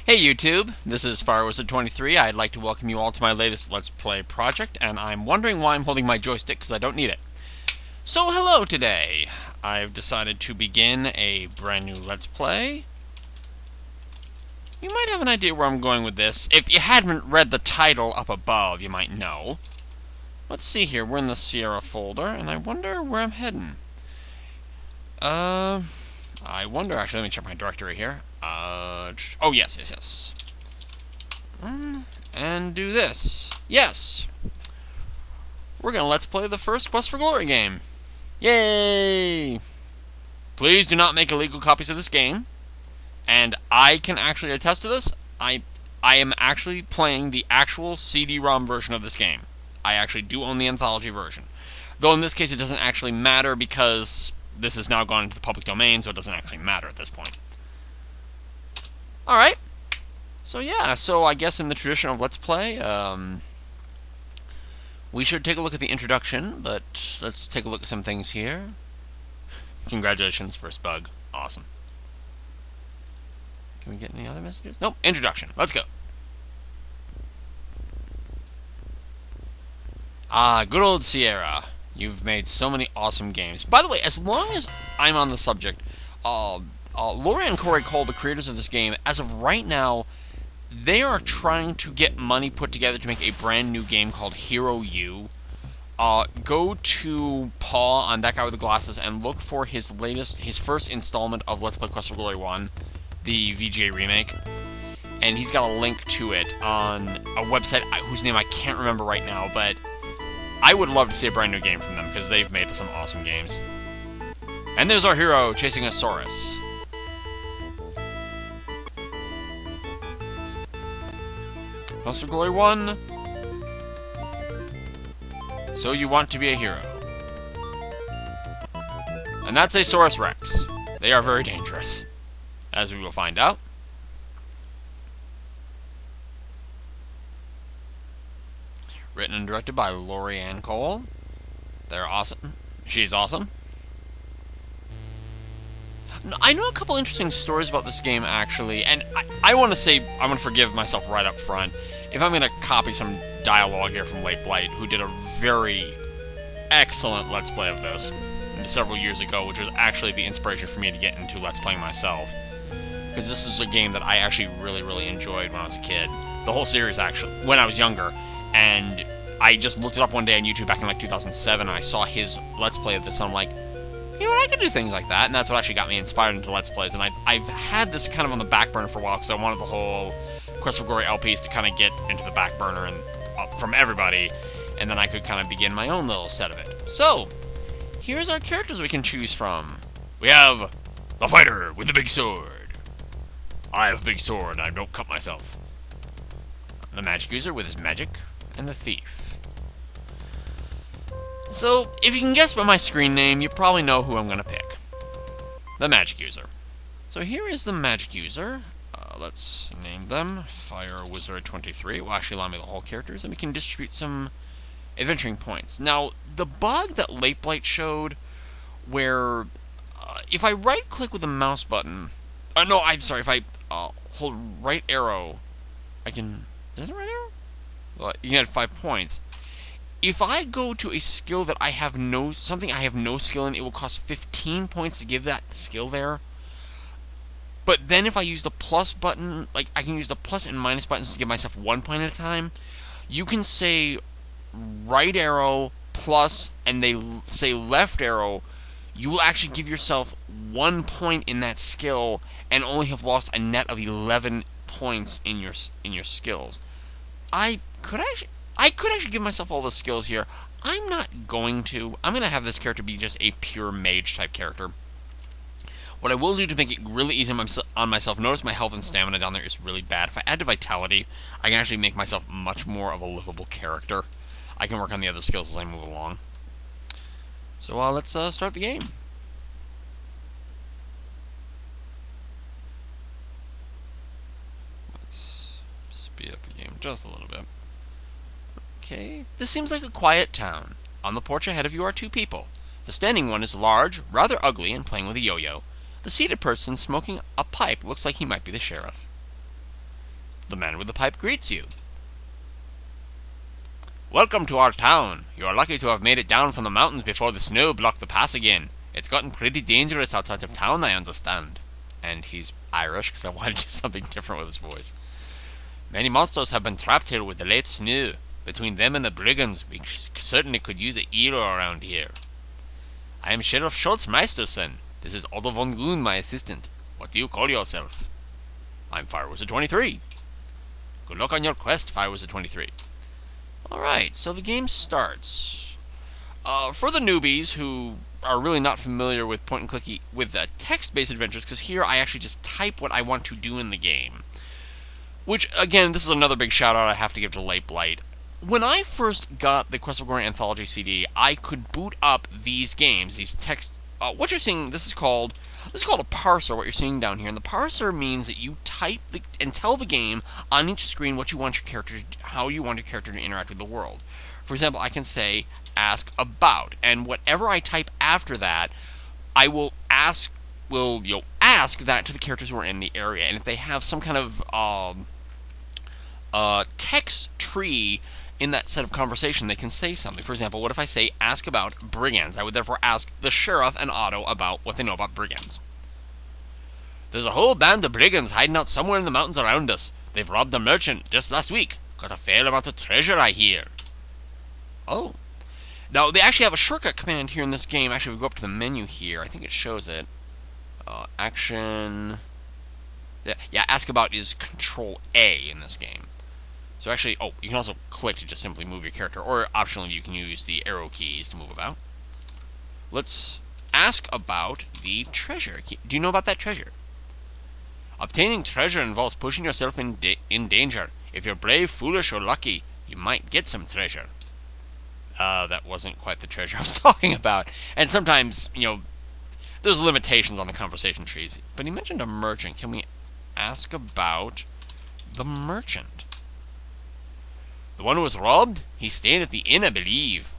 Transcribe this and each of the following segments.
Hey YouTube, this is FireWizard23. I'd like to welcome you all to my latest Let's Play project, and I'm wondering why I'm holding my joystick, because I don't need it. So hello today! I've decided to begin a brand new Let's Play. You might have an idea where I'm going with this. If you hadn't read the title up above, you might know. Let's see here, we're in the Sierra folder, and I wonder where I'm heading. I wonder, actually, let me check my directory here. Oh, yes. And do this. Yes! We're gonna Let's Play the first Quest for Glory game. Yay! Please do not make illegal copies of this game. And I can actually attest to this. I am actually playing the actual CD-ROM version of this game. I actually do own the anthology version. Though in this case it doesn't actually matter because this has now gone into the public domain, so it doesn't actually matter at this point. Alright. So yeah, I guess in the tradition of Let's Play, we should take a look at the introduction, but let's take a look at some things here. Congratulations, first bug. Awesome. Can we get any other messages? Nope, introduction. Let's go. Good old Sierra. You've made so many awesome games. By the way, as long as I'm on the subject, Lori and Corey Cole, the creators of this game, as of right now, they are trying to get money put together to make a brand new game called Hero U. Go to Paul, on that guy with the glasses, and look for his first installment of Let's Play Quest for Glory 1, the VGA remake. And he's got a link to it on a website whose name I can't remember right now, but I would love to see a brand new game from them, because they've made some awesome games. And there's our hero, chasing a Saurus. Quest for Glory 1. So you want to be a hero. And that's a Saurus Rex. They are very dangerous, as we will find out. Written and directed by Lori Ann Cole. They're awesome. She's awesome. I know a couple interesting stories about this game, actually, and I want to say, I'm going to forgive myself right up front if I'm going to copy some dialogue here from LateBlt, who did a very excellent Let's Play of this several years ago, which was actually the inspiration for me to get into Let's Playing myself. Because this is a game that I actually really enjoyed when I was a kid. The whole series, actually, when I was younger. And I just looked it up one day on YouTube back in like 2007, and I saw his Let's Play of this, and I'm like, you know what, I can do things like that, and that's what actually got me inspired into Let's Plays. And I've had this kind of on the back burner for a while, because I wanted the whole Quest for Glory LPs to kind of get into the back burner and from everybody, and then I could kind of begin my own little set of it. So, here's our characters we can choose from. We have the fighter with the big sword. I have a big sword, I don't cut myself. The magic user with his magic, and the thief. So, if you can guess by my screen name, you probably know who I'm going to pick. The magic user. So here is the magic user. Let's name them FireWizard23. It will actually allow me the whole characters, and we can distribute some adventuring points. Now, the bug that LateBlt showed, where if I right-click with the mouse button... no, I'm sorry, if I hold right arrow, I can... Is it right arrow? Well, you can add 5 points. If I go to a skill that I have no skill in, it will cost 15 points to give that skill there. But then if I use the plus button, like I can use the plus and minus buttons to give myself 1 point at a time. You can say right arrow plus, and they say left arrow. You will actually give yourself 1 point in that skill, and only have lost a net of 11 points in your skills. I could actually give myself all the skills here. I'm not going to. I'm going to have this character be just a pure mage type character. What I will do to make it really easy on myself, notice my health and stamina down there is really bad. If I add to vitality, I can actually make myself much more of a livable character. I can work on the other skills as I move along. So let's start the game. Let's speed up the game just a little bit. Okay, this seems like a quiet town. On the porch ahead of you are 2 people. The standing one is large, rather ugly, and playing with a yo-yo. The seated person smoking a pipe looks like he might be the sheriff. The man with the pipe greets you. Welcome to our town. You are lucky to have made it down from the mountains before the snow blocked the pass again. It's gotten pretty dangerous outside of town, I understand. And he's Irish, because I wanted to do something different with his voice. Many monsters have been trapped here with the late snow. Between them and the brigands, we certainly could use a hero around here. I am Sheriff Schultz Meisterson. This is Otto von Goon, my assistant. What do you call yourself? I'm Fire Wizard 23. Good luck on your quest, Fire Wizard 23. Alright, so the game starts. For the newbies who are really not familiar with point-and-clicky, with text-based adventures, because here I actually just type what I want to do in the game. Which, again, this is another big shout-out I have to give to LateBlt. When I first got the Quest for Glory Anthology CD, I could boot up these games, these text... what you're seeing, this is called a parser, what you're seeing down here. And the parser means that you type and tell the game on each screen what you want your character, how you want your character to interact with the world. For example, I can say, ask about, and whatever I type after that, I will ask that to the characters who are in the area. And if they have some kind of text tree in that set of conversation, they can say something. For example, what if I say, ask about brigands? I would therefore ask the sheriff and Otto about what they know about brigands. There's a whole band of brigands hiding out somewhere in the mountains around us. They've robbed a merchant just last week. Got a fair amount of treasure, I hear. Oh. Now, they actually have a shortcut command here in this game. Actually, if we go up to the menu here, I think it shows it. Action... Yeah, ask about is Control A in this game. So actually, you can also click to just simply move your character, or optionally you can use the arrow keys to move about. Let's ask about the treasure. Do you know about that treasure? Obtaining treasure involves pushing yourself in danger. If you're brave, foolish, or lucky, you might get some treasure. That wasn't quite the treasure I was talking about. And sometimes, there's limitations on the conversation trees. But he mentioned a merchant. Can we ask about the merchant? The one who was robbed? He stayed at the inn, I believe.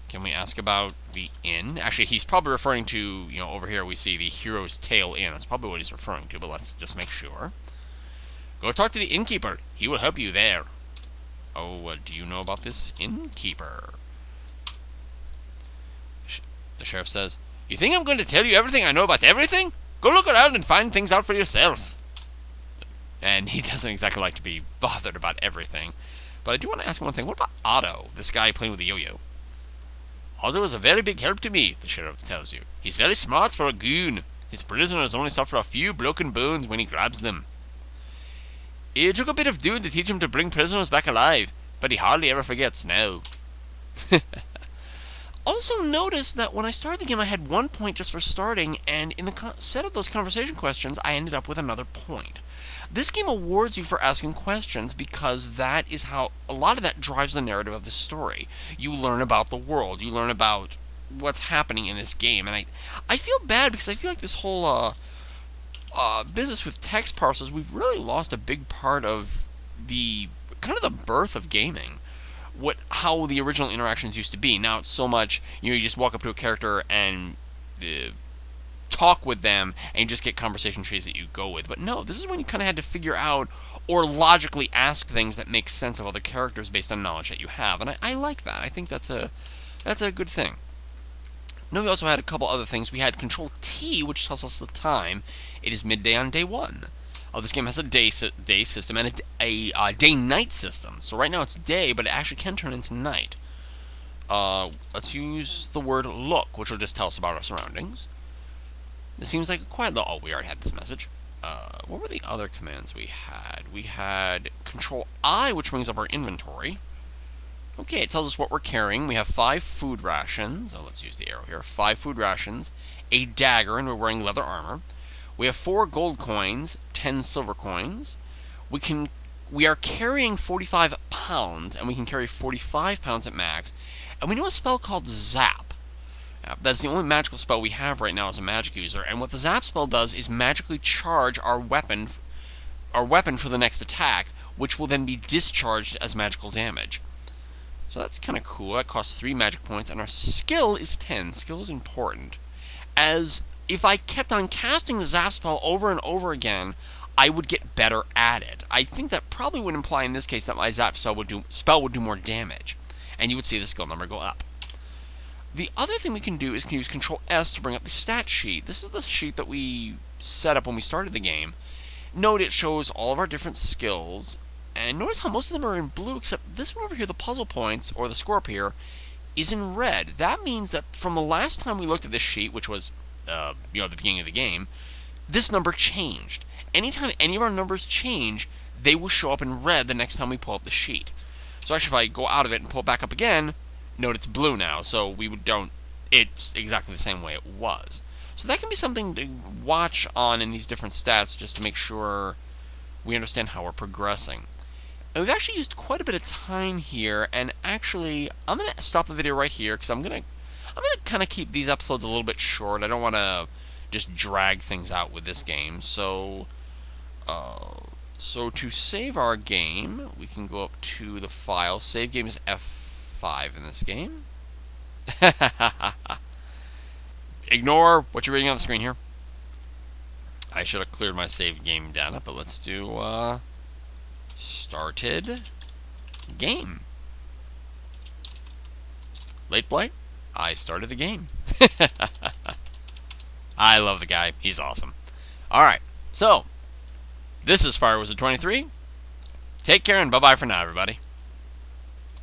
Can we ask about the inn? Actually, he's probably referring to, over here we see the Hero's Tale Inn. That's probably what he's referring to, but let's just make sure. Go talk to the innkeeper. He will help you there. Oh, do you know about this innkeeper? The sheriff says, you think I'm going to tell you everything I know about everything? Go look around and find things out for yourself. And he doesn't exactly like to be bothered about everything. But I do want to ask him one thing. What about Otto, this guy playing with the yo-yo? Otto is a very big help to me, the sheriff tells you. He's very smart for a goon. His prisoners only suffer a few broken bones when he grabs them. It took a bit of doing to teach him to bring prisoners back alive, but he hardly ever forgets now. Also notice that when I started the game, I had 1 point just for starting, and in the set of those conversation questions, I ended up with another point. This game awards you for asking questions because that is how a lot of that drives the narrative of the story. You learn about the world. You learn about what's happening in this game. And I feel bad because I feel like this whole business with text parsers, we've really lost a big part of the kind of the birth of gaming. How the original interactions used to be. Now it's so much, you just walk up to a character and talk with them and you just get conversation trees that you go with. But no, this is when you kind of had to figure out or logically ask things that make sense of other characters based on knowledge that you have. And I like that. I think that's a good thing. Now we also had a couple other things. We had Control T, which tells us the time. It is midday on day 1. This game has a day system and a day-night system. So right now it's day, but it actually can turn into night. Let's use the word look, which will just tell us about our surroundings. This seems like quite a... Oh, we already had this message. What were the other commands we had? We had Control I, which brings up our inventory. Okay, it tells us what we're carrying. We have 5 food rations. Oh, let's use the arrow here. 5 food rations, a dagger, and we're wearing leather armor. We have 4 gold coins, 10 silver coins. We are carrying 45 pounds, and we can carry 45 pounds at max. And we know a spell called Zap. That's the only magical spell we have right now as a magic user. And what the Zap spell does is magically charge our weapon for the next attack, which will then be discharged as magical damage. So that's kind of cool. That costs 3 magic points, and our skill is 10. Skill is important. As if I kept on casting the Zap spell over and over again, I would get better at it. I think that probably would imply in this case that my zap spell would do more damage, and you would see the skill number go up. The other thing we can do is use Control S to bring up the stat sheet. This is the sheet that we set up when we started the game. Note it shows all of our different skills, and notice how most of them are in blue, except this one over here, the puzzle points, or the score up here, is in red. That means that from the last time we looked at this sheet, which was, the beginning of the game, this number changed. Anytime any of our numbers change, they will show up in red the next time we pull up the sheet. So actually, if I go out of it and pull it back up again, note it's blue now, so it's exactly the same way it was. So that can be something to watch on in these different stats just to make sure we understand how we're progressing. And we've actually used quite a bit of time here, and actually, I'm going to stop the video right here, because I'm going to kind of keep these episodes a little bit short. I don't want to just drag things out with this game. So to save our game, we can go up to the file. Save game is F5 in this game. Ignore what you're reading on the screen here. I should have cleared my save game data, but let's do started game. LateBlt, I started the game. I love the guy. He's awesome. Alright, so this is Fire Wizard 23. Take care and bye-bye for now, everybody.